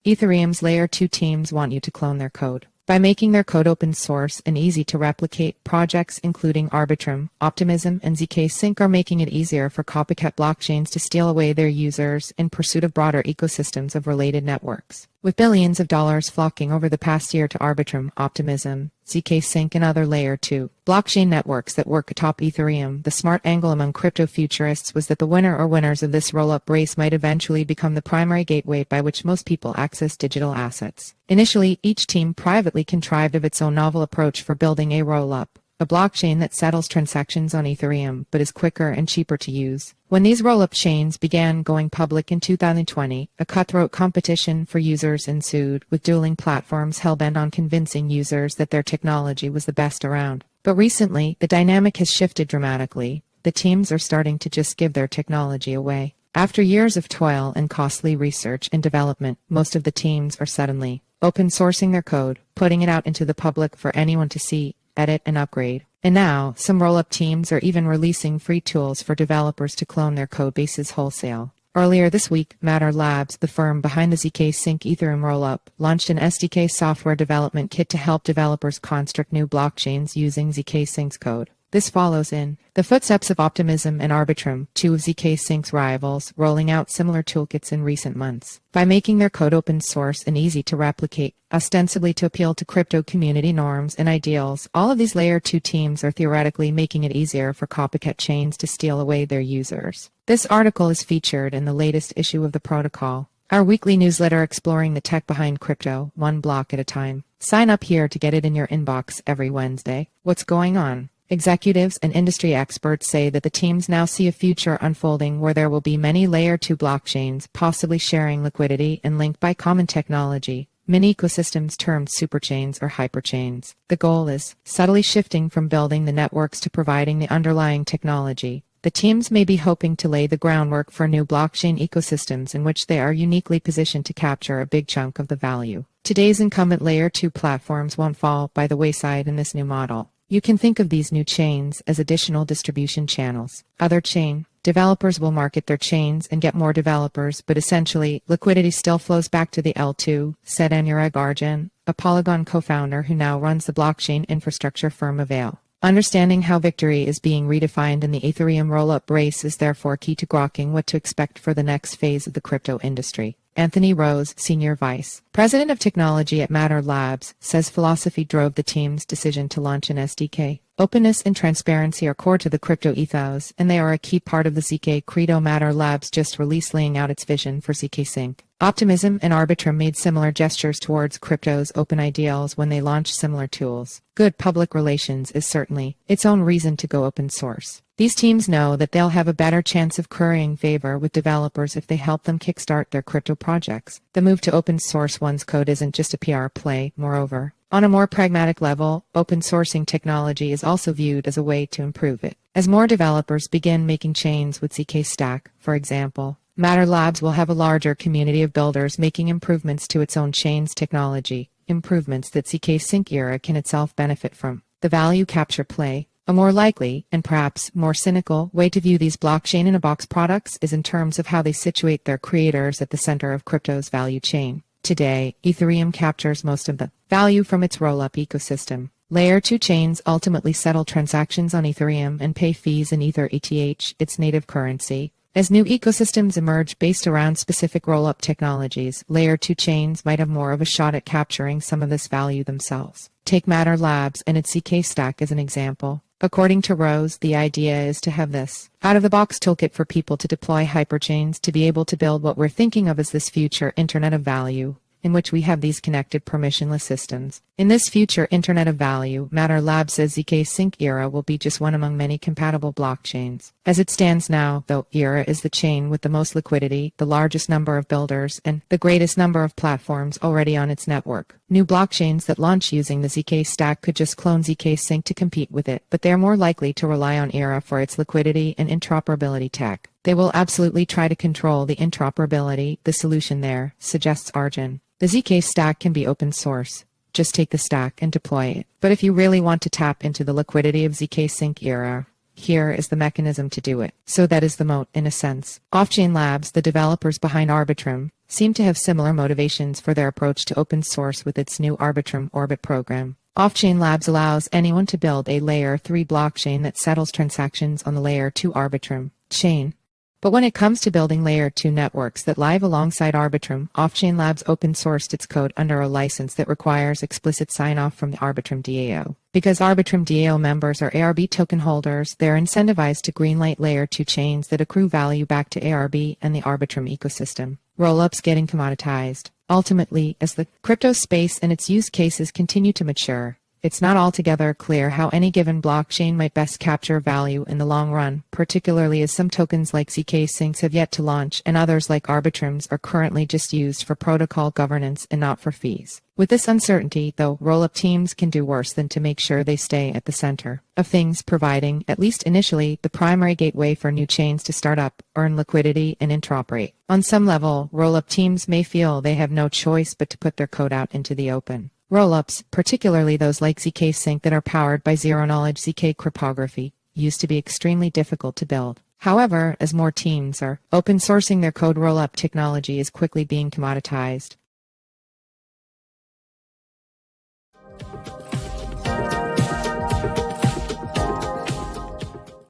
Ethereum's Layer 2 teams want you to clone their code. By making their code open source and easy to replicate, projects including Arbitrum, Optimism, and zkSync are making it easier for copycat blockchains to steal away their users in pursuit of broader ecosystems of related networks. With billions of dollars flocking over the past year to Arbitrum, Optimism, zkSync, and other Layer 2 blockchain networks that work atop Ethereum, the smart angle among crypto futurists was that the winner or winners of this roll-up race might eventually become the primary gateway by which most people access digital assets. Initially, each team privately contrived of its own novel approach for building a rollup, a blockchain that settles transactions on Ethereum but is quicker and cheaper to use. When these rollup chains began going public in 2020, a cutthroat competition for users ensued, with dueling platforms hell-bent on convincing users that their technology was the best around. But recently, the dynamic has shifted dramatically. The teams are starting to just give their technology away. After years of toil and costly research and development, most of the teams are suddenly open sourcing their code, putting it out into the public for anyone to see, edit, and upgrade. And now, some rollup teams are even releasing free tools for developers to clone their code bases wholesale. Earlier this week, Matter Labs, the firm behind the zkSync Ethereum rollup, launched an SDK software development kit to help developers construct new blockchains using zkSync's code. This follows in the footsteps of Optimism and Arbitrum, two of zkSync's rivals, rolling out similar toolkits in recent months. By making their code open source and easy to replicate, ostensibly to appeal to crypto community norms and ideals, all of these Layer 2 teams are theoretically making it easier for copycat chains to steal away their users. This article is featured in the latest issue of the protocol, our weekly newsletter exploring the tech behind crypto, one block at a time. Sign up here to get it in your inbox every Wednesday. What's going on? Executives and industry experts say that the teams now see a future unfolding where there will be many Layer 2 blockchains, possibly sharing liquidity and linked by common technology, mini ecosystems termed superchains or hyperchains. The goal is subtly shifting from building the networks to providing the underlying technology. The teams may be hoping to lay the groundwork for new blockchain ecosystems in which they are uniquely positioned to capture a big chunk of the value. Today's incumbent Layer 2 platforms won't fall by the wayside in this new model. You can think of these new chains as additional distribution channels. Other chain developers will market their chains and get more developers, but essentially, liquidity still flows back to the L2, said Anurag Arjan, a Polygon co-founder who now runs the blockchain infrastructure firm Avail. Understanding how victory is being redefined in the Ethereum rollup race is therefore key to grokking what to expect for the next phase of the crypto industry. Anthony Rose, Senior Vice President of Technology at Matter Labs, says philosophy drove the team's decision to launch an SDK. Openness and transparency are core to the crypto ethos, and they are a key part of the zk credo. Matter Labs just released laying out its vision for zkSync. Optimism and Arbitrum made similar gestures towards crypto's open ideals when they launched similar tools. Good public relations is certainly its own reason to go open source. These teams know that they'll have a better chance of currying favor with developers if they help them kickstart their crypto projects. The move to open source one's code isn't just a PR play, moreover. On a more pragmatic level, open sourcing technology is also viewed as a way to improve it. As more developers begin making chains with zkStack, for example, Matter Labs will have a larger community of builders making improvements to its own chain's technology, improvements that zkSync era can itself benefit from. The value capture play. A more likely, and perhaps more cynical, way to view these blockchain-in-a-box products is in terms of how they situate their creators at the center of crypto's value chain. Today, Ethereum captures most of the value from its rollup ecosystem. Layer 2 chains ultimately settle transactions on Ethereum and pay fees in Ether ETH, its native currency. As new ecosystems emerge based around specific rollup technologies, Layer 2 chains might have more of a shot at capturing some of this value themselves. Take Matter Labs and its zkStack as an example. According to Rose, the idea is to have this out-of-the-box toolkit for people to deploy hyperchains to be able to build what we're thinking of as this future Internet of Value, in which we have these connected permissionless systems. In this future Internet of Value, Matter Labs says zkSync era will be just one among many compatible blockchains. As it stands now, though, era is the chain with the most liquidity, the largest number of builders, and the greatest number of platforms already on its network. New blockchains that launch using the zkStack could just clone zkSync to compete with it, but they're more likely to rely on era for its liquidity and interoperability tech. They will absolutely try to control the interoperability, the solution there, suggests Arjun. The zkStack can be open source. Just take the stack and deploy it. But if you really want to tap into the liquidity of zkSync era, here is the mechanism to do it. So that is the moat, in a sense. Off-chain Labs, the developers behind Arbitrum, seem to have similar motivations for their approach to open source with its new Arbitrum Orbit program. Off-chain Labs allows anyone to build a Layer 3 blockchain that settles transactions on the Layer 2 Arbitrum chain. But when it comes to building Layer 2 networks that live alongside Arbitrum, Off-chain Labs open-sourced its code under a license that requires explicit sign-off from the Arbitrum DAO. Because Arbitrum DAO members are ARB token holders, they are incentivized to greenlight Layer 2 chains that accrue value back to ARB and the Arbitrum ecosystem. Rollups getting commoditized. Ultimately, as the crypto space and its use cases continue to mature, it's not altogether clear how any given blockchain might best capture value in the long run, particularly as some tokens like zkSync have yet to launch and others like Arbitrums are currently just used for protocol governance and not for fees. With this uncertainty, though, rollup teams can do worse than to make sure they stay at the center of things, providing, at least initially, the primary gateway for new chains to start up, earn liquidity, and interoperate. On some level, rollup teams may feel they have no choice but to put their code out into the open. Rollups, particularly those like zkSync that are powered by zero-knowledge zk cryptography, used to be extremely difficult to build. However, as more teams are open-sourcing their code, rollup technology is quickly being commoditized.